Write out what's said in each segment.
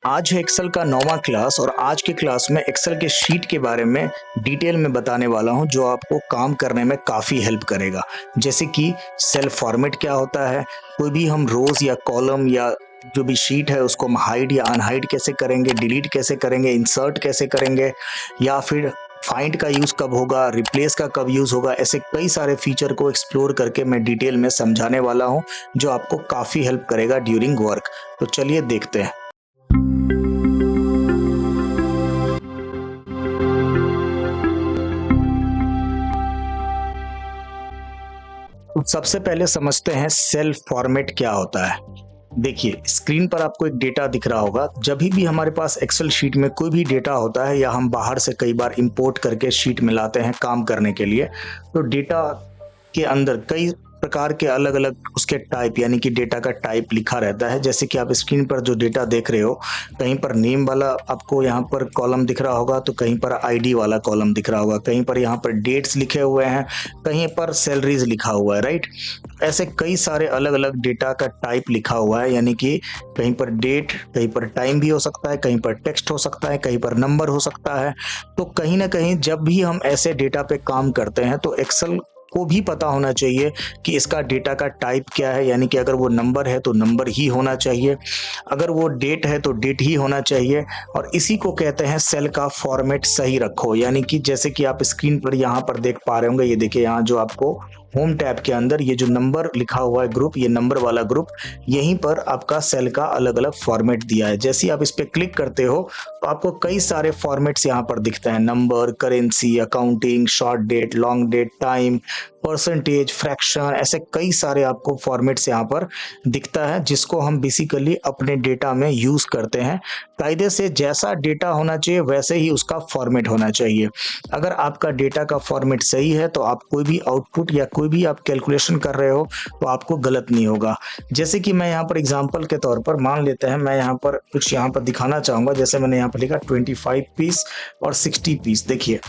आज है एक्सेल का 9वां क्लास और आज के क्लास में एक्सेल के शीट के बारे में डिटेल में बताने वाला हूं जो आपको काम करने में काफ़ी हेल्प करेगा। जैसे कि सेल फॉर्मेट क्या होता है, कोई भी हम रोज या कॉलम या जो भी शीट है उसको हम हाइड या अनहाइड कैसे करेंगे, डिलीट कैसे करेंगे, इंसर्ट कैसे करेंगे, या फिर फाइंड का यूज़ कब होगा, रिप्लेस का कब यूज़ होगा। ऐसे कई सारे फीचर को एक्सप्लोर करके मैं डिटेल में समझाने वाला हूं जो आपको काफ़ी हेल्प करेगा ड्यूरिंग वर्क। तो चलिए देखते हैं। तो सबसे पहले समझते हैं सेल फॉर्मेट क्या होता है। देखिए स्क्रीन पर आपको एक डेटा दिख रहा होगा। जब भी हमारे पास एक्सेल शीट में कोई भी डेटा होता है या हम बाहर से कई बार इंपोर्ट करके शीट में लाते हैं काम करने के लिए, तो डेटा के अंदर कई प्रकार के अलग अलग उसके टाइप यानी कि डेटा का टाइप लिखा रहता है। जैसे कि आप स्क्रीन पर जो डेटा देख रहे हो, कहीं पर नेम वाला आपको यहाँ पर कॉलम दिख रहा होगा, तो कहीं पर आईडी वाला कॉलम दिख रहा होगा, कहीं पर यहाँ पर डेट्स लिखे हुए हैं, कहीं पर सैलरीज लिखा हुआ है, राइट। ऐसे कई सारे अलग अलग डेटा का टाइप लिखा हुआ है, यानी कि कहीं पर डेट, कहीं पर टाइम भी हो सकता है, कहीं पर टेक्स्ट हो सकता है, कहीं पर नंबर हो सकता है। तो कहीं ना कहीं जब भी हम ऐसे डेटा पे काम करते हैं तो एक्सेल को भी पता होना चाहिए कि इसका डेटा का टाइप क्या है, यानी कि अगर वो नंबर है तो नंबर ही होना चाहिए, अगर वो डेट है तो डेट ही होना चाहिए। और इसी को कहते हैं सेल का फॉर्मेट सही रखो। यानी कि जैसे कि आप स्क्रीन पर यहाँ पर देख पा रहे होंगे, ये देखिए यहाँ जो आपको होम टैब के अंदर ये जो नंबर लिखा हुआ है ग्रुप, ये नंबर वाला ग्रुप, यहीं पर आपका सेल का अलग अलग फॉर्मेट दिया है। जैसे ही आप इस पर क्लिक करते हो तो आपको कई सारे फॉर्मेट्स यहाँ पर दिखते हैं, number, currency, accounting, short date, long date, time, percentage, fraction, ऐसे कई सारे आपको फॉर्मेट्स यहाँ पर दिखता है जिसको हम बेसिकली अपने डेटा में यूज करते हैं। कायदे से जैसा डेटा होना चाहिए वैसे ही उसका फॉर्मेट होना चाहिए। अगर आपका डेटा का फॉर्मेट सही है तो आप कोई भी आउटपुट या कोई भी आप कैलकुलेशन कर रहे हो तो आपको गलत नहीं होगा। जैसे कि मैं यहाँ पर एग्जांपल के तौर पर मान लेते हैं, मैं यहाँ पर कुछ यहाँ पर दिखाना चाहूंगा। जैसे मैंने यहाँ पर लिखा 25 पीस और 60 पीस। देखिए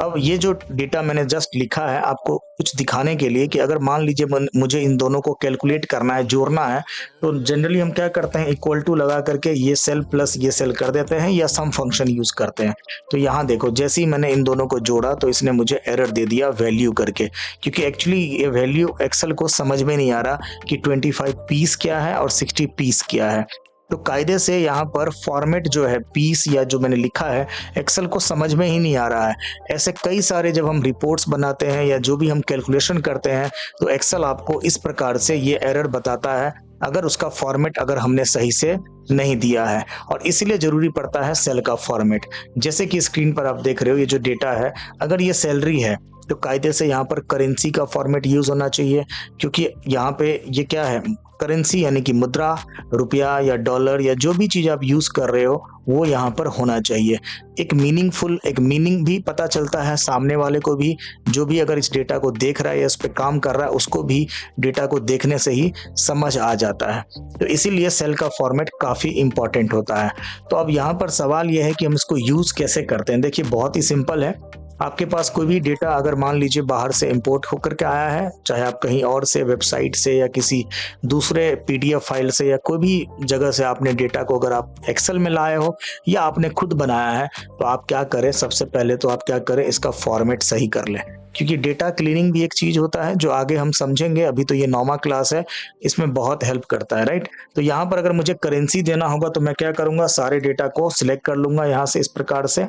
अब ये जो डेटा मैंने जस्ट लिखा है आपको कुछ दिखाने के लिए कि अगर मान लीजिए मुझे इन दोनों को कैलकुलेट करना है, जोड़ना है, तो जनरली हम क्या करते हैं, इक्वल टू लगा करके ये सेल प्लस ये सेल कर देते हैं या सम फंक्शन यूज करते हैं। तो यहाँ देखो जैसे ही मैंने इन दोनों को जोड़ा तो इसने मुझे एरर दे दिया वैल्यू करके, क्योंकि एक्चुअली ये वैल्यू एक्सेल को समझ में नहीं आ रहा कि 25 पीस क्या है और 60 पीस क्या है। तो कायदे से यहाँ पर फॉर्मेट जो है पीस या जो मैंने लिखा है एक्सेल को समझ में ही नहीं आ रहा है। ऐसे कई सारे जब हम रिपोर्ट्स बनाते हैं या जो भी हम कैलकुलेशन करते हैं तो एक्सेल आपको इस प्रकार से ये एरर बताता है अगर उसका फॉर्मेट अगर हमने सही से नहीं दिया है। और इसीलिए जरूरी पड़ता है सेल का फॉर्मेट। जैसे कि स्क्रीन पर आप देख रहे हो ये जो डेटा है, अगर ये सैलरी है तो कायदे से यहाँ पर करेंसी का फॉर्मेट यूज होना चाहिए, क्योंकि यहाँ पे ये क्या है, करेंसी यानी कि मुद्रा, रुपया या डॉलर या जो भी चीज आप यूज कर रहे हो वो यहाँ पर होना चाहिए। एक मीनिंग भी पता चलता है सामने वाले को भी, जो भी अगर इस डेटा को देख रहा है या इस पे काम कर रहा है उसको भी डेटा को देखने से ही समझ आ जाता है। तो इसीलिए सेल का फॉर्मेट काफी इंपॉर्टेंट होता है। तो अब यहाँ पर सवाल यह है कि हम इसको यूज कैसे करते हैं। देखिए बहुत ही सिंपल है। आपके पास कोई भी डेटा अगर मान लीजिए बाहर से इंपोर्ट होकर के आया है, चाहे आप कहीं और से वेबसाइट से या किसी दूसरे पीडीएफ फाइल से या कोई भी जगह से आपने डेटा को अगर आप एक्सेल में लाए हो या आपने खुद बनाया है, तो आप क्या करें, सबसे पहले तो आप क्या करें, इसका फॉर्मेट सही कर लें। क्योंकि डेटा क्लीनिंग भी एक चीज होता है जो आगे हम समझेंगे, अभी तो ये 9वां क्लास है, इसमें बहुत हेल्प करता है, राइट। तो यहाँ पर अगर मुझे करेंसी देना होगा तो मैं क्या करूंगा, सारे डेटा को सिलेक्ट कर लूंगा यहाँ से इस प्रकार से,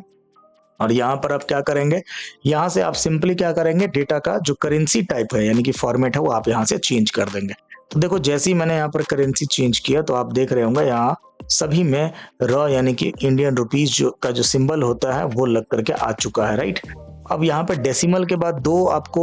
और यहाँ पर आप क्या करेंगे, यहाँ से आप सिंपली क्या करेंगे, डेटा का जो करेंसी टाइप है यानी कि फॉर्मेट है वो आप यहाँ से चेंज कर देंगे। तो देखो जैसे ही मैंने यहाँ पर करेंसी चेंज किया तो आप देख रहे होंगे यहाँ सभी में र यानी कि इंडियन रुपीज जो का जो सिंबल होता है वो लग करके आ चुका है, राइट। अब यहाँ पर डेसिमल के बाद दो आपको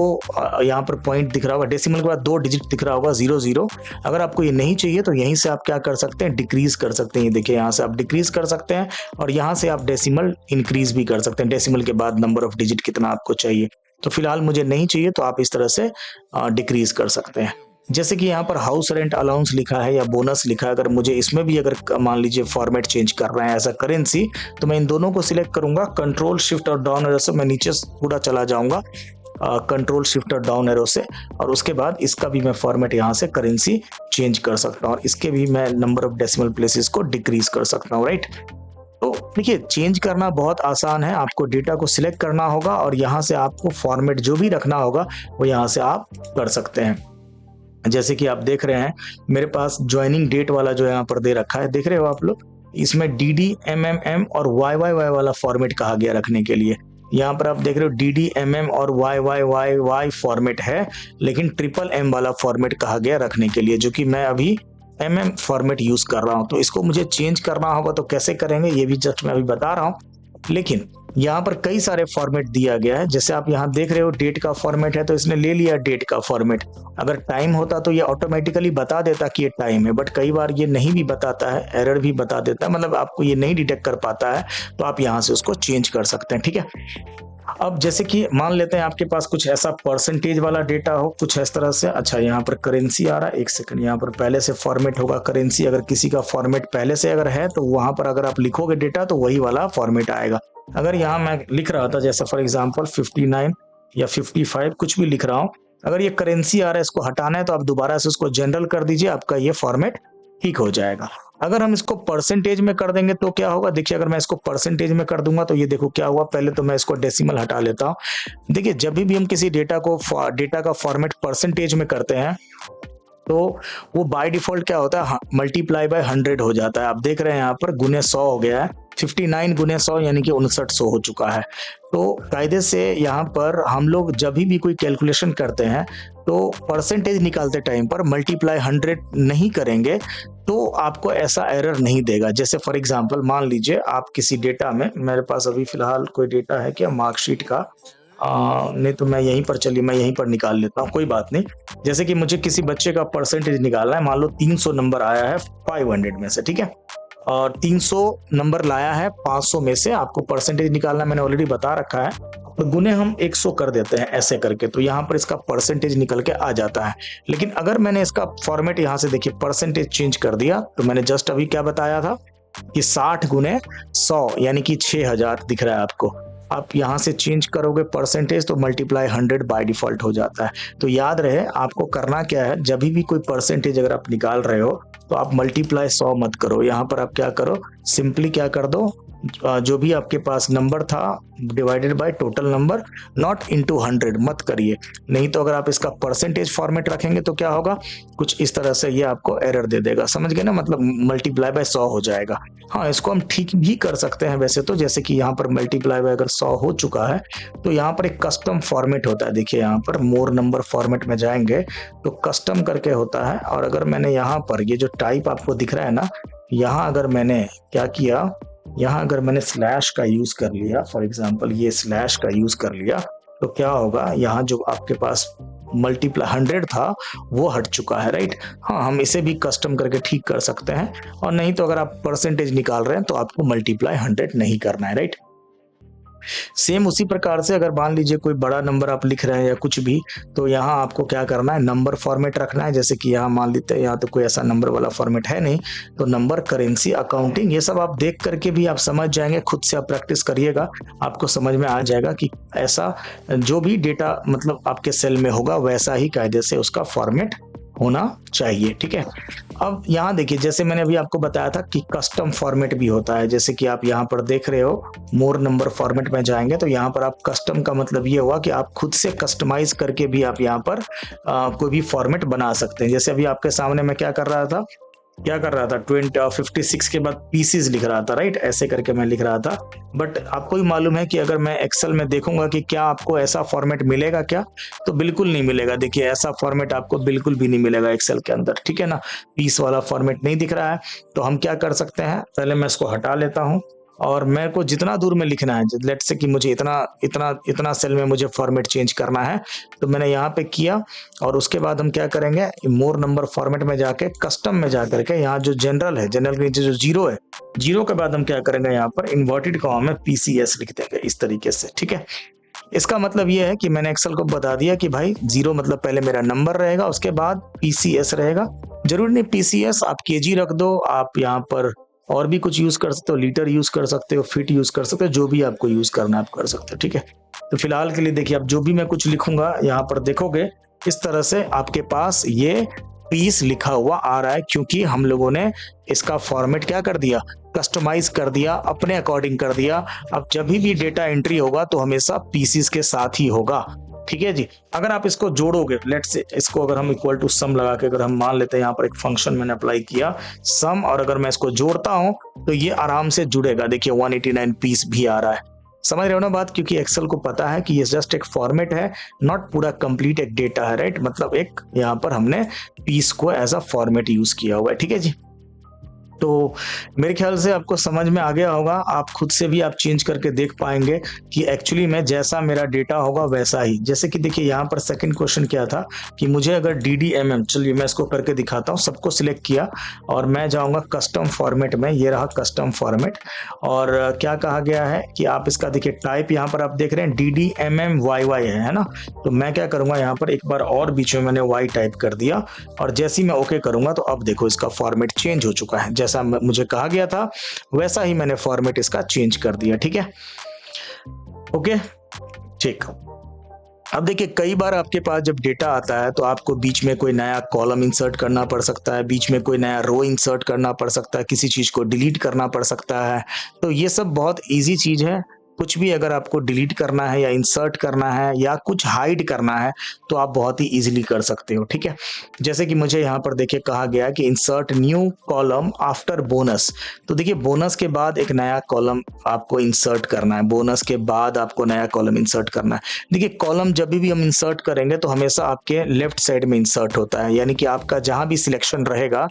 यहाँ पर पॉइंट दिख रहा होगा, डेसिमल के बाद 2 डिजिट दिख रहा होगा 00। अगर आपको ये नहीं चाहिए तो यहीं से आप क्या कर सकते हैं, डिक्रीज कर सकते हैं। ये देखिए यहाँ से आप डिक्रीज कर सकते हैं और यहाँ से आप डेसिमल इंक्रीज भी कर सकते हैं, डेसिमल के बाद नंबर ऑफ डिजिट कितना आपको चाहिए। तो फिलहाल मुझे नहीं चाहिए तो आप इस तरह से डिक्रीज कर सकते हैं। जैसे कि यहाँ पर हाउस रेंट अलाउंस लिखा है या बोनस लिखा है, अगर मुझे इसमें भी अगर मान लीजिए फॉर्मेट चेंज कर रहे हैं एज अ करेंसी, तो मैं इन दोनों को सिलेक्ट करूंगा, कंट्रोल शिफ्ट और डाउन एरो से मैं नीचे पूरा चला जाऊंगा कंट्रोल शिफ्ट और डाउन एरो से, और उसके बाद इसका भी मैं फॉर्मेट यहाँ से करेंसी चेंज कर सकता हूँ और इसके भी मैं नंबर ऑफ डेसिमल प्लेसेस को डिक्रीज कर सकता हूँ, राइट। तो देखिए चेंज करना बहुत आसान है, आपको डेटा को सिलेक्ट करना होगा और यहाँ से आपको फॉर्मेट जो भी रखना होगा वो यहाँ से आप कर सकते हैं। जैसे कि आप देख रहे हैं मेरे पास ज्वाइनिंग डेट वाला जो यहाँ पर दे रखा है, देख रहे हो आप लोग, इसमें DD MMM और YYY वाला फॉर्मेट कहा गया रखने के लिए। यहाँ पर आप देख रहे हो DD MM और YYYY फॉर्मेट है, लेकिन MMM वाला फॉर्मेट कहा गया रखने के लिए, जो कि मैं अभी MM फॉर्मेट यूज कर रहा हूं। तो इसको मुझे चेंज करना होगा, तो कैसे करेंगे ये भी जस्ट मैं अभी बता रहा हूं। लेकिन यहाँ पर कई सारे फॉर्मेट दिया गया है, जैसे आप यहाँ देख रहे हो डेट का फॉर्मेट है तो इसने ले लिया डेट का फॉर्मेट। अगर टाइम होता तो ये ऑटोमेटिकली बता देता कि ये टाइम है, बट कई बार ये नहीं भी बताता है, एरर भी बता देता है, मतलब आपको ये नहीं डिटेक्ट कर पाता है, तो आप यहाँ से उसको चेंज कर सकते हैं, ठीक है। अब जैसे कि मान लेते हैं आपके पास कुछ ऐसा परसेंटेज वाला डेटा हो, कुछ इस तरह से। अच्छा यहाँ पर करेंसी आ रहा है, एक सेकंड, यहाँ पर पहले से फॉर्मेट होगा करेंसी। अगर किसी का फॉर्मेट पहले से अगर है तो वहां पर अगर आप लिखोगे डेटा तो वही वाला फॉर्मेट आएगा। अगर यहाँ मैं लिख रहा था जैसे फॉर एग्जाम्पल 59 या 55 कुछ भी लिख रहा हूँ, अगर ये करेंसी आ रहा है इसको हटाना है तो आप दोबारा से उसको जनरल कर दीजिए, आपका ये फॉर्मेट ठीक हो जाएगा। अगर हम इसको परसेंटेज में कर देंगे तो क्या होगा, देखिए अगर मैं इसको परसेंटेज में कर दूंगा तो ये देखो क्या हुआ। पहले तो मैं इसको डेसिमल हटा लेता हूं। देखिए जब भी हम किसी डेटा का फॉर्मेट परसेंटेज में करते हैं तो वो बाय डिफॉल्ट क्या होता है, मल्टीप्लाई बाय 100 हो जाता है। आप देख रहे हैं यहाँ पर गुने 100 हो गया है, 59 गुने 100 यानी कि 5900 हो चुका है। तो कायदे से यहाँ पर हम लोग जब भी कोई कैलकुलेशन करते हैं तो परसेंटेज निकालते टाइम पर मल्टीप्लाई 100 नहीं करेंगे तो आपको ऐसा एरर नहीं देगा। जैसे फॉर एग्जांपल मान लीजिए आप किसी डेटा में, मेरे पास अभी फिलहाल कोई डेटा है क्या मार्कशीट का, नहीं तो मैं यहीं पर, चलिए मैं यहीं पर निकाल लेता हूँ, कोई बात नहीं। जैसे कि मुझे किसी बच्चे का परसेंटेज निकालना है, मान लो 300 नंबर आया है 500 में से, ठीक है, और 300 नंबर लाया है 500 में से, आपको परसेंटेज निकालना मैंने ऑलरेडी बता रखा है, तो गुने हम 100 कर देते हैं ऐसे करके, तो यहाँ पर इसका परसेंटेज निकल के आ जाता है। लेकिन अगर मैंने इसका फॉर्मेट यहाँ से देखिए परसेंटेज चेंज कर दिया, तो मैंने जस्ट अभी क्या बताया था कि 60 गुने 100 यानी कि 6000 दिख रहा है आपको। आप यहाँ से चेंज करोगे परसेंटेज तो मल्टीप्लाई 100 बाय डिफॉल्ट हो जाता है। तो याद रहे आपको करना क्या है, जब भी कोई परसेंटेज अगर आप निकाल रहे हो तो आप मल्टीप्लाई 100 मत करो, यहाँ पर आप क्या करो, सिंपली क्या कर दो, जो भी आपके पास नंबर था divided by total number, not into 100 मत करिए। नहीं तो अगर आप इसका परसेंटेज फॉर्मेट रखेंगे तो क्या होगा, कुछ इस तरह से ये आपको एरर दे देगा, समझ गए ना, मतलब मल्टीप्लाई बाय 100 हो जाएगा। हाँ इसको हम ठीक भी कर सकते हैं वैसे तो, जैसे कि यहाँ पर मल्टीप्लाई बाय अगर 100 हो चुका है तो यहाँ पर एक कस्टम फॉर्मेट होता है। देखिए यहाँ पर मोर नंबर फॉर्मेट में जाएंगे तो कस्टम करके होता है, और अगर मैंने यहाँ पर ये जो टाइप आपको दिख रहा है ना, यहाँ अगर मैंने क्या किया, यहाँ अगर मैंने स्लैश का यूज कर लिया, फॉर एग्जांपल ये स्लैश का यूज कर लिया, तो क्या होगा, यहाँ जो आपके पास मल्टीप्लाई 100 था वो हट चुका है, राइट। हाँ हम इसे भी कस्टम करके ठीक कर सकते हैं, और नहीं तो अगर आप परसेंटेज निकाल रहे हैं तो आपको मल्टीप्लाई 100 नहीं करना है, राइट। सेम उसी प्रकार से अगर मान लीजिए कोई बड़ा नंबर आप लिख रहे हैं या कुछ भी, तो यहाँ आपको क्या करना है, नंबर फॉर्मेट रखना है। जैसे कि यहाँ मान लेते हैं, यहाँ तो कोई ऐसा नंबर वाला फॉर्मेट है नहीं, तो नंबर, करेंसी, अकाउंटिंग, ये सब आप देख करके भी आप समझ जाएंगे, खुद से आप प्रैक्टिस करिएगा, आपको समझ में आ जाएगा कि ऐसा जो भी डेटा मतलब आपके सेल में होगा वैसा ही कायदे से उसका फॉर्मेट होना चाहिए, ठीक है। अब यहाँ देखिए जैसे मैंने अभी आपको बताया था कि कस्टम फॉर्मेट भी होता है, जैसे कि आप यहाँ पर देख रहे हो मोर नंबर फॉर्मेट में जाएंगे तो यहाँ पर आप कस्टम का मतलब ये हुआ कि आप खुद से कस्टमाइज करके भी आप यहाँ पर कोई भी फॉर्मेट बना सकते हैं। जैसे अभी आपके सामने मैं क्या कर रहा था 56 के बाद पीसीज लिख रहा था, राइट, ऐसे करके मैं लिख रहा था। बट आपको ही मालूम है कि अगर मैं एक्सेल में देखूंगा कि क्या आपको ऐसा फॉर्मेट मिलेगा क्या, तो बिल्कुल नहीं मिलेगा। देखिए ऐसा फॉर्मेट आपको बिल्कुल भी नहीं मिलेगा एक्सेल के अंदर, ठीक है ना, पीस वाला फॉर्मेट नहीं दिख रहा है। तो हम क्या कर सकते हैं, पहले मैं इसको हटा लेता हूँ, और मेरे को जितना दूर में लिखना है, लेट्स से कि मुझे इतना सेल में मुझे फॉर्मेट चेंज करना है, तो मैंने यहाँ पे किया, और उसके बाद हम क्या करेंगे, मोर नंबर फॉर्मेट में जाके कस्टम में जा करके यहाँ जो जनरल है, जनरल के नीचे जो जीरो है, जीरो के बाद हम क्या करेंगे, यहाँ पर इन्वर्टेड कॉमा में PCS लिख देंगे इस तरीके से, ठीक है। इसका मतलब ये है कि मैंने एक्सेल को बता दिया कि भाई जीरो मतलब पहले मेरा नंबर रहेगा, उसके बाद PCS रहेगा। जरूरी नहीं PCS, आप KG रख दो, आप यहाँ पर और भी कुछ यूज कर सकते हो, लीटर यूज कर सकते हो, फीट यूज कर सकते हो, जो भी आपको यूज करना है आप कर सकते हो, ठीक है। तो फिलहाल के लिए देखिए, अब जो भी मैं कुछ लिखूंगा यहाँ पर देखोगे इस तरह से आपके पास ये पीस लिखा हुआ आ रहा है, क्योंकि हम लोगों ने इसका फॉर्मेट क्या कर दिया, कस्टमाइज कर दिया, अपने अकॉर्डिंग कर दिया। अब जब भी डेटा एंट्री होगा तो हमेशा पीसीस के साथ ही होगा, ठीक है जी। अगर आप इसको जोड़ोगे, लेट्स से इसको अगर हम इक्वल टू सम लगा के अगर हम मान लेते हैं, यहाँ पर एक फंक्शन मैंने अप्लाई किया सम, और अगर मैं इसको जोड़ता हूं तो ये आराम से जुड़ेगा। देखिए 189 पीस भी आ रहा है, समझ रहे हो ना बात, क्योंकि एक्सेल को पता है कि ये जस्ट एक फॉर्मेट है, नॉट पूरा कंप्लीट एक डेटा है, राइट। मतलब एक यहाँ पर हमने पीस को एज अ फॉर्मेट यूज किया हुआ है, ठीक है जी। तो मेरे ख्याल से आपको समझ में आ गया होगा, आप खुद से भी आप चेंज करके देख पाएंगे कि एक्चुअली में जैसा मेरा डेटा होगा वैसा ही। जैसे कि देखिए यहाँ पर सेकंड क्वेश्चन क्या था कि मुझे अगर DDMM, चलिए मैं इसको करके दिखाता हूँ। सबको सिलेक्ट किया और मैं जाऊँगा कस्टम फॉर्मेट में, ये रहा कस्टम फॉर्मेट। और क्या कहा गया है कि आप इसका देखिए टाइप यहाँ पर आप देख रहे हैं DDMMYY है ना। तो मैं क्या करूँगा, यहाँ पर एक बार और बीच में मैंने Y टाइप कर दिया, और जैसे ही मैं ओके करूँगा तो अब देखो इसका फॉर्मेट चेंज हो चुका है। जैसा मुझे कहा गया था वैसा ही मैंने फॉर्मेट इसका चेंज कर दिया, ठीक है। ओके ठीक। अब देखिए कई बार आपके पास जब डेटा आता है तो आपको बीच में कोई नया कॉलम इंसर्ट करना पड़ सकता है, बीच में कोई नया रो इंसर्ट करना पड़ सकता है, किसी चीज को डिलीट करना पड़ सकता है। तो ये सब बहुत इजी चीज है। कुछ भी अगर आपको डिलीट करना है या इंसर्ट करना है या कुछ हाइड करना है तो आप बहुत ही इजीली कर सकते हो, ठीक है। जैसे कि मुझे यहाँ पर देखिए कहा गया कि insert new column after bonus. तो देखिए बोनस के बाद एक नया कॉलम आपको इंसर्ट करना है, बोनस के बाद आपको नया कॉलम इंसर्ट करना है। देखिए कॉलम जब भी हम इंसर्ट करेंगे तो हमेशा आपके लेफ्ट साइड में इंसर्ट होता है, यानी कि आपका जहां भी सिलेक्शन रहेगा,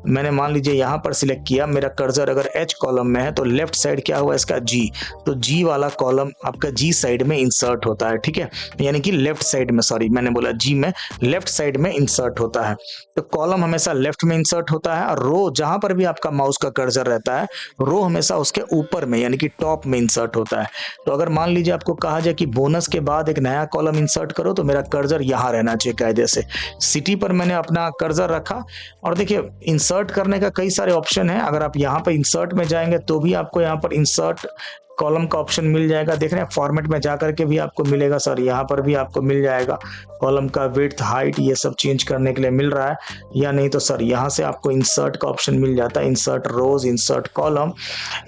मैंने मान लीजिए यहाँ पर सिलेक्ट किया, मेरा कर्सर अगर H कॉलम में है तो लेफ्ट साइड क्या हुआ इसका G, तो G वाला कॉलम आपका G साइड में इंसर्ट होता है, ठीक है। यानी कि लेफ्ट साइड में, सॉरी मैंने बोला G में, लेफ्ट साइड में इंसर्ट होता है। तो कॉलम हमेशा लेफ्ट में इंसर्ट होता है, और रो जहां पर भी आपका माउस का कर्सर रहता है, रो हमेशा उसके ऊपर में यानी कि टॉप में इंसर्ट होता है। तो अगर मान लीजिए आपको कहा जाए कि बोनस के बाद एक नया कॉलम इंसर्ट करो तो मेरा कर्सर यहाँ रहना चाहिए कायदे से। सिटी पर मैंने अपना कर्सर रखा, और देखिए इंसर्ट करने का कई सारे ऑप्शन है। अगर आप यहाँ पर इंसर्ट में जाएंगे तो भी आपको यहाँ पर इंसर्ट कॉलम का ऑप्शन मिल जाएगा, देख रहे हैं फॉर्मेट में जाकर के भी आपको मिलेगा, सर यहाँ पर भी आपको मिल जाएगा। कॉलम का विड्थ, हाइट, ये सब चेंज करने के लिए मिल रहा है, या नहीं तो सर यहाँ से आपको इंसर्ट का ऑप्शन मिल जाता है, इंसर्ट रोज, इंसर्ट कॉलम,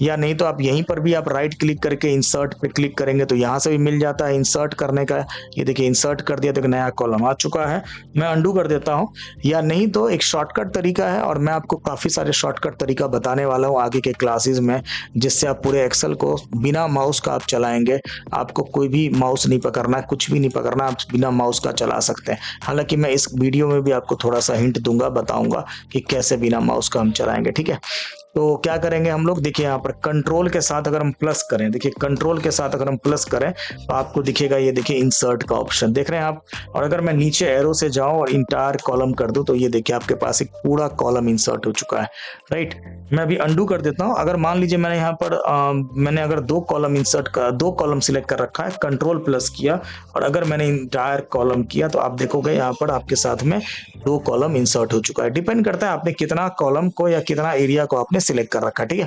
या नहीं तो आप यहीं पर भी आप राइट क्लिक करके इंसर्ट पे क्लिक करेंगे तो यहाँ से भी मिल जाता है इंसर्ट करने का। ये देखिए इंसर्ट कर दिया तो एक नया कॉलम आ चुका है। मैं अंडू कर देता हूँ, या नहीं तो एक शॉर्टकट तरीका है, और मैं आपको काफी सारे शॉर्टकट तरीका बताने वाला हूँ आगे के क्लासेस में, जिससे आप पूरे एक्सेल को बिना माउस का आप चलाएंगे। आपको कोई भी माउस नहीं पकड़ना है, कुछ भी नहीं पकड़ना, आप बिना माउस का चला सकते हैं। हालांकि मैं इस वीडियो में भी आपको थोड़ा सा हिंट दूंगा, बताऊंगा कि कैसे बिना माउस का हम चलाएंगे, ठीक है। तो क्या करेंगे हम लोग, देखिए यहाँ पर कंट्रोल के साथ अगर हम प्लस करें, देखिए कंट्रोल के साथ अगर हम प्लस करें तो आपको दिखेगा ये देखिए इंसर्ट का ऑप्शन, देख रहे हैं आप। और अगर मैं नीचे एरो से जाऊं और इंटायर कॉलम कर दूं तो ये देखिए आपके पास एक पूरा कॉलम इंसर्ट हो चुका है, राइट। मैं अभी अंडू कर देता हूं। अगर मान लीजिए मैंने यहाँ पर मैंने अगर दो कॉलम सिलेक्ट कर रखा है, कंट्रोल प्लस किया, और अगर मैंने इंटायर कॉलम किया तो आप देखोगे यहाँ पर आपके साथ में 2 कॉलम इंसर्ट हो चुका है। डिपेंड करता है आपने कितना कॉलम को या कितना एरिया को आपने सिलेक्ट कर रखा, ठीक है।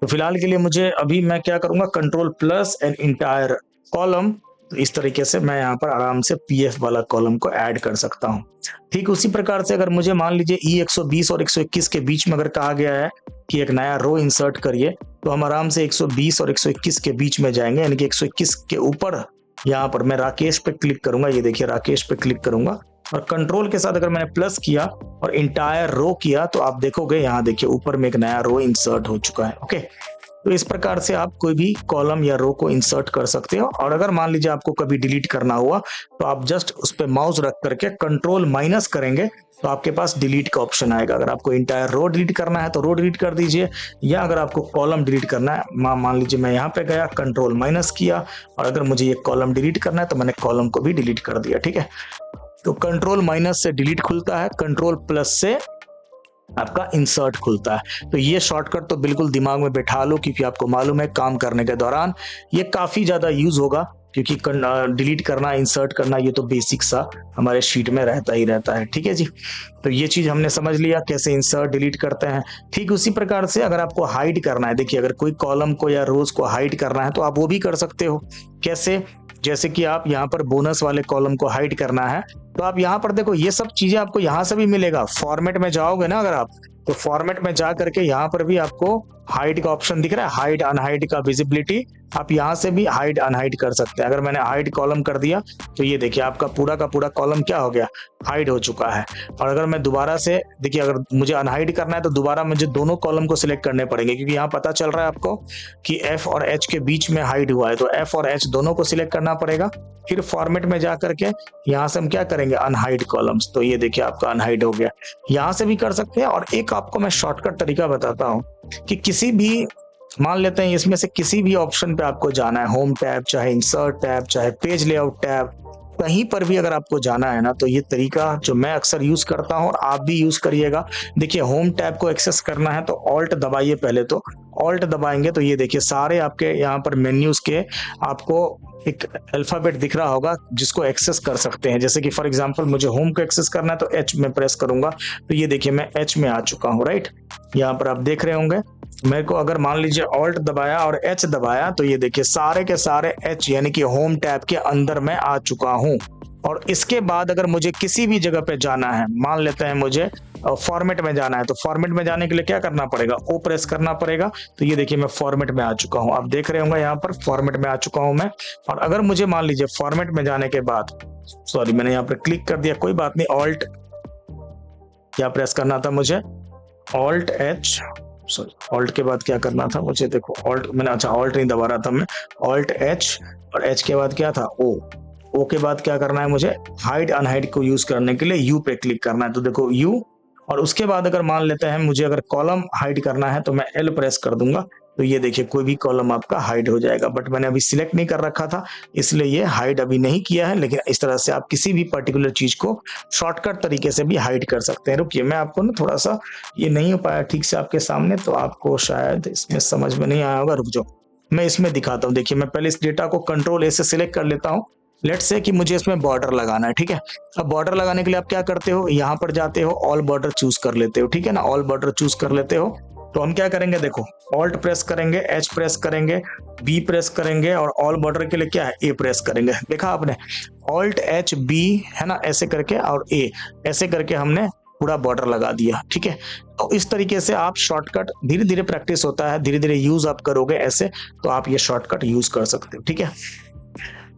तो फिलहाल के लिए मुझे अभी मैं क्या करूंगा, control plus and entire column, तो इस तरीके से मैं यहाँ पर आराम से पीएफ वाला कॉलम को ऐड कर सकता हूँ। ठीक उसी प्रकार से अगर मुझे मान लीजिए E120 और 121 के बीच में अगर कहा गया है कि एक नया रो इंसर्ट करिए, तो हम आराम से 120 और 121 के बीच में जाएंगे, यानी कि 121 के ऊपर यहाँ पर मैं राकेश पे क्लिक करूंगा, ये देखिए राकेश पे क्लिक करूंगा, और कंट्रोल के साथ अगर मैंने प्लस किया और इंटायर रो किया तो आप देखोगे यहाँ देखिए ऊपर में एक नया रो इंसर्ट हो चुका है। ओके, तो इस प्रकार से आप कोई भी कॉलम या रो को इंसर्ट कर सकते हो। और अगर मान लीजिए आपको कभी डिलीट करना हुआ तो आप जस्ट उस पर माउस रख करके कंट्रोल माइनस करेंगे तो आपके पास डिलीट का ऑप्शन आएगा। अगर आपको इंटायर रो डिलीट करना है तो रो डिलीट कर दीजिए, या अगर आपको कॉलम डिलीट करना है, मान लीजिए मैं यहाँ पे गया कंट्रोल माइनस किया, और अगर मुझे ये कॉलम डिलीट करना है तो मैंने कॉलम को भी डिलीट कर दिया, ठीक है। तो कंट्रोल माइनस से डिलीट खुलता है, कंट्रोल प्लस से आपका इंसर्ट खुलता है। तो ये शॉर्टकट तो बिल्कुल दिमाग में बैठा लो, क्योंकि आपको मालूम है काम करने के दौरान ये काफी ज्यादा यूज होगा। क्योंकि डिलीट करना, इंसर्ट करना ये तो बेसिक सा हमारे शीट में रहता ही रहता है। ठीक है जी, तो ये चीज हमने समझ लिया कैसे इंसर्ट डिलीट करते हैं। ठीक उसी प्रकार से अगर आपको हाइड करना है, देखिए अगर कोई कॉलम को या रोज को हाइड करना है तो आप वो भी कर सकते हो। कैसे? जैसे कि आप यहाँ पर बोनस वाले कॉलम को हाइड करना है तो आप यहाँ पर देखो ये सब चीजें आपको यहाँ से भी मिलेगा। फॉर्मेट में जाओगे ना अगर आप, तो फॉर्मेट में जा करके यहाँ पर भी आपको हाइड का ऑप्शन दिख रहा है, हाइड अनहाइड का विजिबिलिटी। आप यहाँ से भी हाइड अनहाइड कर सकते हैं। अगर मैंने हाइड कॉलम कर दिया तो ये देखिए आपका पूरा का पूरा कॉलम क्या हो गया, हाइड हो चुका है। और अगर मैं दोबारा से देखिए, अगर मुझे अनहाइड करना है तो दोबारा मुझे दोनों कॉलम को सिलेक्ट करने पड़ेंगे, क्योंकि यहाँ पता चल रहा है आपको कि एफ और एच के बीच में हाइड हुआ है, तो एफ और एच दोनों को सिलेक्ट करना पड़ेगा। फिर फॉर्मेट में जा करके यहाँ से हम क्या करेंगे, अनहाइड कॉलम्स। तो ये देखिए आपका अनहाइड हो गया। यहाँ से भी कर सकते हैं। और एक आपको मैं शॉर्टकट तरीका बताता हूँ कि किसी भी, मान लेते हैं इसमें से किसी भी ऑप्शन पे आपको जाना है, होम टैब, चाहे इंसर्ट टैब, चाहे पेज लेआउट टैब, कहीं पर भी अगर आपको जाना है ना, तो ये तरीका जो मैं अक्सर यूज करता हूँ और आप भी यूज करिएगा। देखिए होम टैब को एक्सेस करना है तो ऑल्ट दबाइए, पहले तो ऑल्ट दबाएंगे तो ये देखिए सारे आपके यहाँ पर मेन्यूज के आपको एक अल्फाबेट दिख रहा होगा जिसको एक्सेस कर सकते हैं। जैसे कि फॉर एग्जांपल मुझे होम को एक्सेस करना है तो एच में प्रेस करूंगा तो ये देखिए मैं एच में आ चुका हूँ, राइट। यहाँ पर आप देख रहे होंगे मेरे को, अगर मान लीजिए ऑल्ट दबाया और एच दबाया तो ये देखिए सारे के सारे एच यानी कि होम टैब के अंदर मैं आ चुका हूँ। और इसके बाद अगर मुझे किसी भी जगह पे जाना है, मान लेते हैं मुझे फॉर्मेट में जाना है, तो फॉर्मेट में जाने के लिए क्या करना पड़ेगा, ओ प्रेस करना पड़ेगा। तो ये देखिए मैं फॉर्मेट में आ चुका हूं, आप देख रहे होंगे यहाँ पर फॉर्मेट में आ चुका हूं मैं। और अगर मुझे मान लीजिए फॉर्मेट में जाने के बाद, सॉरी मैंने यहाँ पर क्लिक कर दिया, कोई बात नहीं, ऑल्ट क्या प्रेस करना था मुझे, ऑल्ट एच, सॉरी ऑल्ट के बाद क्या करना था मुझे, देखो ऑल्ट मैंने, अच्छा ऑल्ट नहीं दबा रहा था मैं, ऑल्ट एच, और एच के बाद क्या था, ओ के बाद क्या करना है मुझे, हाइड अनहाइड को यूज करने के लिए यू पे क्लिक करना है। तो देखो यू, और उसके बाद अगर मान लेते हैं मुझे अगर कॉलम हाइड करना है तो मैं एल प्रेस कर दूंगा तो ये देखिए कोई भी कॉलम आपका हाइड हो जाएगा। बट मैंने अभी सिलेक्ट नहीं कर रखा था इसलिए ये हाइड अभी नहीं किया है, लेकिन इस तरह से आप किसी भी पर्टिकुलर चीज को शॉर्टकट तरीके से भी हाइड कर सकते हैं। रुकिए मैं आपको ना थोड़ा सा, ये नहीं हो पाया ठीक से आपके सामने तो आपको शायद इसमें समझ में नहीं आया होगा, रुक जाओ मैं इसमें दिखाता हूँ। देखिए मैं पहले इस डेटा को कंट्रोल ए से सिलेक्ट कर लेता हूँ। लेट्स से कि मुझे इसमें बॉर्डर लगाना है, ठीक है। अब बॉर्डर लगाने के लिए आप क्या करते हो, यहाँ पर जाते हो, ऑल बॉर्डर चूज कर लेते हो, ठीक है ना, ऑल बॉर्डर चूज कर लेते हो। तो हम क्या करेंगे, देखो ऑल्ट प्रेस करेंगे, एच प्रेस करेंगे, बी प्रेस करेंगे, और ऑल बॉर्डर के लिए क्या है, ए प्रेस करेंगे। देखा आपने, ऑल्ट एच बी है ना, ऐसे करके, और ए ऐसे करके हमने पूरा बॉर्डर लगा दिया, ठीक है। तो इस तरीके से आप शॉर्टकट, धीरे धीरे प्रैक्टिस होता है, धीरे धीरे यूज आप करोगे ऐसे, तो आप ये शॉर्टकट यूज कर सकते हो, ठीक है।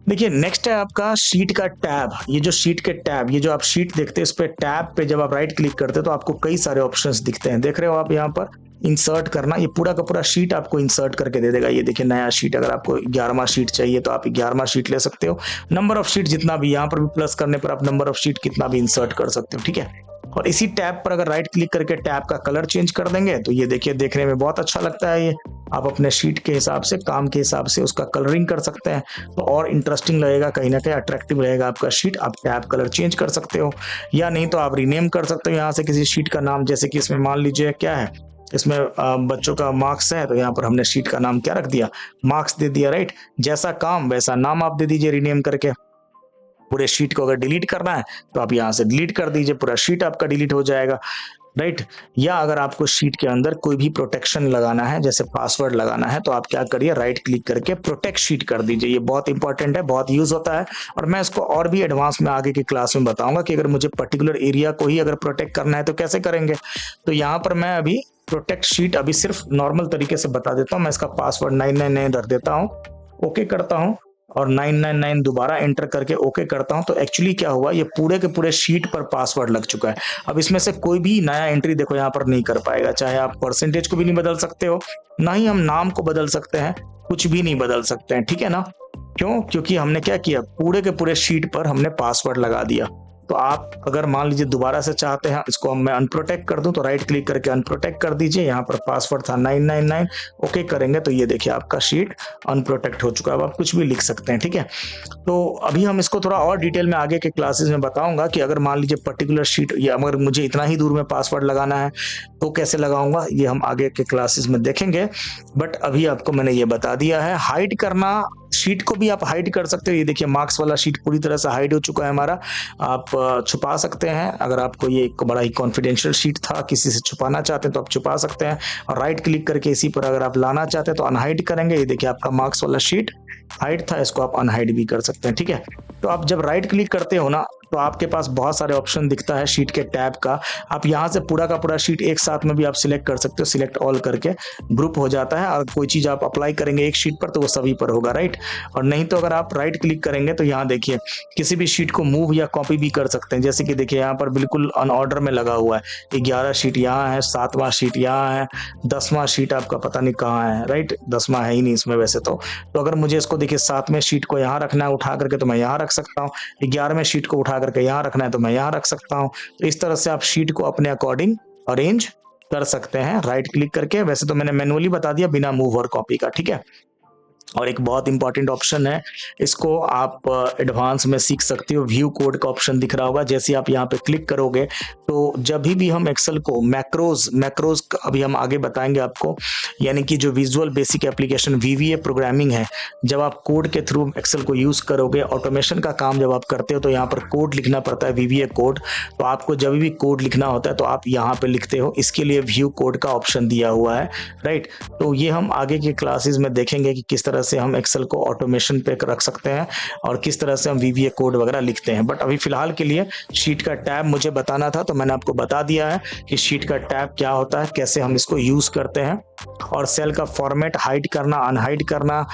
देखिए नेक्स्ट है आपका शीट का टैब। ये जो शीट के टैब, ये जो आप शीट देखते हैं, इस पे टैब पे जब आप राइट क्लिक करते हैं तो आपको कई सारे ऑप्शंस दिखते हैं। देख रहे हो आप यहाँ पर इंसर्ट करना, ये पूरा का पूरा शीट आपको इंसर्ट करके दे देगा। ये देखिए नया शीट, अगर आपको 11वां शीट चाहिए तो आप 11वां शीट ले सकते हो। नंबर ऑफ शीट जितना भी, यहाँ पर भी प्लस करने पर आप नंबर ऑफ शीट कितना भी इंसर्ट कर सकते हो, ठीक है। और इसी टैब पर अगर राइट क्लिक करके टैब का कलर चेंज कर देंगे तो ये देखिए देखने में बहुत अच्छा लगता है। ये आप अपने शीट के हिसाब से, काम के हिसाब से उसका कलरिंग कर सकते हैं, तो और इंटरेस्टिंग लगेगा, कहीं ना कहीं अट्रैक्टिव रहेगा आपका शीट। आप टैब कलर चेंज कर सकते हो, या नहीं तो आप रीनेम कर सकते हो यहाँ से किसी शीट का नाम। जैसे कि इसमें मान लीजिए क्या है, इसमें बच्चों का मार्क्स है, तो यहाँ पर हमने शीट का नाम क्या रख दिया, मार्क्स दे दिया, राइट। जैसा काम वैसा नाम आप दे दीजिए रीनेम करके। पूरे शीट को अगर डिलीट करना है तो आप यहाँ से डिलीट कर दीजिए, पूरा शीट आपका डिलीट हो जाएगा, राइट। या अगर आपको शीट के अंदर कोई भी प्रोटेक्शन लगाना है, जैसे पासवर्ड लगाना है, तो आप क्या करिए, राइट क्लिक करके प्रोटेक्ट शीट कर दीजिए। ये बहुत इंपॉर्टेंट है, बहुत यूज होता है, और मैं इसको और भी एडवांस में आगे की क्लास में बताऊंगा कि अगर मुझे पर्टिकुलर एरिया को ही अगर प्रोटेक्ट करना है तो कैसे करेंगे। तो यहाँ पर मैं अभी प्रोटेक्ट शीट अभी सिर्फ नॉर्मल तरीके से बता देता हूँ। मैं इसका पासवर्ड 999 रख देता हूँ, ओके करता हूँ, और 999 दोबारा एंटर करके ओके करता हूं। तो एक्चुअली क्या हुआ, ये पूरे के पूरे शीट पर पासवर्ड लग चुका है। अब इसमें से कोई भी नया एंट्री देखो यहाँ पर नहीं कर पाएगा, चाहे आप परसेंटेज को भी नहीं बदल सकते हो, ना ही हम नाम को बदल सकते हैं, कुछ भी नहीं बदल सकते हैं, ठीक है ना। क्यों? क्योंकि हमने क्या किया, पूरे के पूरे शीट पर हमने पासवर्ड लगा दिया। तो आप अगर मान लीजिए दोबारा से चाहते हैं इसको मैं अनप्रोटेक्ट कर दूं, तो राइट क्लिक करके अनप्रोटेक्ट कर दीजिए। यहाँ पर पासवर्ड था 999, ओके करेंगे तो ये देखिए आपका शीट अनप्रोटेक्ट हो चुका है। अब आप कुछ भी लिख सकते हैं, ठीक है। तो अभी हम इसको थोड़ा और डिटेल में आगे के क्लासेस में बताऊंगा कि अगर मान लीजिए पर्टिकुलर शीट, या अगर मुझे इतना ही दूर में पासवर्ड लगाना है तो कैसे लगाऊंगा, ये हम आगे के क्लासेस में देखेंगे। बट अभी आपको मैंने ये बता दिया है, हाइड करना शीट को भी आप हाइड कर सकते हो। ये देखिए मार्क्स वाला शीट पूरी तरह से हाइड हो चुका है हमारा। आप छुपा सकते हैं, अगर आपको ये एक बड़ा ही कॉन्फिडेंशियल शीट था, किसी से छुपाना चाहते हैं तो आप छुपा सकते हैं। और राइट क्लिक करके इसी पर अगर आप लाना चाहते हैं तो अनहाइड करेंगे। ये देखिए आपका मार्क्स वाला शीट हाइड था, इसको आप अनहाइड भी कर सकते हैं, ठीक है। तो आप जब राइट क्लिक करते हो ना तो आपके पास बहुत सारे ऑप्शन दिखता है शीट के टैब का। आप यहाँ से पूरा का पूरा शीट एक साथ में भी आप सिलेक्ट कर सकते हो, सिलेक्ट ऑल करके ग्रुप हो जाता है। और कोई चीज आप अप्लाई करेंगे एक शीट पर तो वो सभी पर होगा, राइट। और नहीं तो अगर आप राइट क्लिक करेंगे तो यहाँ देखिए किसी भी शीट को मूव या कॉपी भी कर सकते हैं। जैसे कि देखिए यहाँ पर बिल्कुल अनऑर्डर में लगा हुआ है, 11 शीट यहाँ है, 7वां शीट यहाँ है, 10वां शीट आपका पता नहीं कहाँ है, राइट। 10वां है ही नहीं इसमें वैसे तो अगर मुझे इसको देखिए 7वें शीट को यहाँ रखना है उठा करके तो मैं यहाँ रख सकता हूँ, 11वें शीट को उठा करके यहाँ रखना है तो मैं यहाँ रख सकता हूँ। तो इस तरह से आप शीट को अपने अकॉर्डिंग अरेंज कर सकते हैं राइट क्लिक करके। वैसे तो मैंने मैनुअली बता दिया बिना मूव और कॉपी का, ठीक है। और एक बहुत इंपॉर्टेंट ऑप्शन है, इसको आप एडवांस में सीख सकते हो। व्यू कोड का ऑप्शन दिख रहा होगा, जैसे आप यहाँ पे क्लिक करोगे तो जब भी हम एक्सेल को मैक्रोज अभी हम आगे बताएंगे आपको, यानी कि जो visual basic application VBA programming है, जब आप कोड के थ्रू एक्सेल को यूज करोगे, ऑटोमेशन का काम जब आप करते हो तो यहाँ पर कोड लिखना पड़ता है, VBA कोड। तो आपको जब भी कोड लिखना होता है तो आप यहाँ पे लिखते हो, इसके लिए व्यू कोड का ऑप्शन दिया हुआ है, राइट। तो ये हम आगे के क्लासेस में देखेंगे कि किस तरह से हम एक्सेल को ऑटोमेशन पे रख सकते हैं और किस तरह से हम VBA कोड वगैरह लिखते हैं। बट अभी फिलहाल के लिए शीट का टैब मुझे बताना था तो मैंने आपको बता दिया है कि शीट का टैब क्या होता है, कैसे हम इसको यूज करते हैं, और सेल का फॉर्मेट हाइड करना, अनहाइड करना,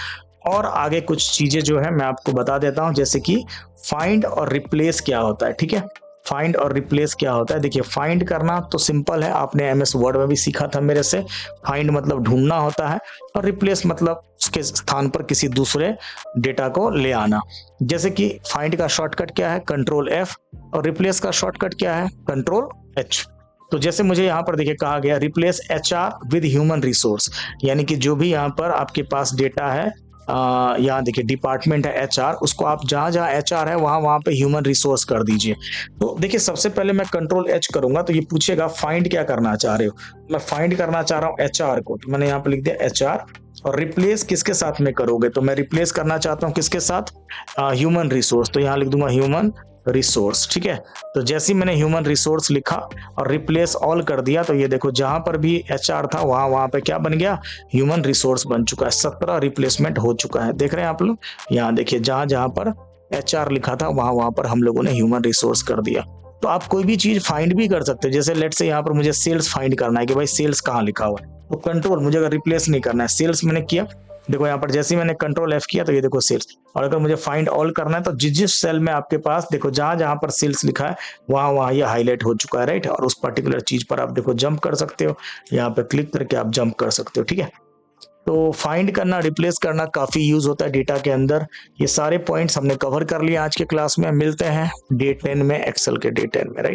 और आगे कुछ चीजें जो है मैं आपको बता देता हूं, जैसे कि फाइंड और रिप्लेस क्या होता है, ठीक है। फाइंड और रिप्लेस क्या होता है, देखिए फाइंड करना तो सिंपल है, आपने MS वर्ड में भी सीखा था मेरे से। फाइंड मतलब ढूंढना होता है, और रिप्लेस मतलब उसके स्थान पर किसी दूसरे डेटा को ले आना। जैसे कि फाइंड का शॉर्टकट क्या है, Ctrl+F, और रिप्लेस का शॉर्टकट क्या है, Ctrl+H। तो जैसे मुझे यहाँ पर देखिए कहा गया replace HR with human resource, यानी कि जो भी यहाँ पर आपके पास डेटा है, यहाँ देखिए डिपार्टमेंट है HR, उसको आप जहां जहां HR है वहां पे ह्यूमन रिसोर्स कर दीजिए। तो देखिए सबसे पहले मैं Ctrl+H करूंगा तो ये पूछेगा फाइंड क्या करना चाह रहे हो। मैं फाइंड करना चाह रहा हूँ HR को, तो मैंने यहाँ पे लिख दिया HR। और रिप्लेस किसके साथ में करोगे, तो मैं रिप्लेस करना चाहता हूँ किसके साथ, ह्यूमन रिसोर्स, तो यहाँ लिख दूंगा ह्यूमन रिसोर्स, ठीक है। तो जैसे ही मैंने ह्यूमन रिसोर्स लिखा और रिप्लेस ऑल कर दिया तो ये देखो जहां पर भी HR था वहां पे क्या बन गया, ह्यूमन रिसोर्स बन चुका है। 17 रिप्लेसमेंट हो चुका है, देख रहे हैं आप लोग। यहाँ देखिए जहां जहां पर HR लिखा था वहां पर हम लोगों ने ह्यूमन रिसोर्स कर दिया। तो आप कोई भी चीज फाइंड भी कर सकते हैं, जैसे लेट से यहाँ पर मुझे सेल्स फाइंड करना है कि भाई सेल्स कहाँ लिखा हुआ है, तो कंट्रोल, मुझे अगर रिप्लेस नहीं करना है, सेल्स मैंने किया, देखो यहाँ पर जैसे ही मैंने Ctrl+F किया तो ये देखो सेल्स। और अगर मुझे फाइंड ऑल करना है तो जिस जिस सेल में आपके पास देखो जहां जहां पर सेल्स लिखा है वहां ये हाईलाइट हो चुका है, राइट। और उस पर्टिकुलर चीज पर आप देखो जंप कर सकते हो, यहाँ पे क्लिक करके आप जंप कर सकते हो, ठीक है। तो फाइंड करना, रिप्लेस करना काफी यूज होता है डेटा के अंदर। ये सारे पॉइंट्स हमने कवर कर लिए आज के क्लास में। मिलते हैं डे 10 में, एक्सेल के डे 10 में, राइट।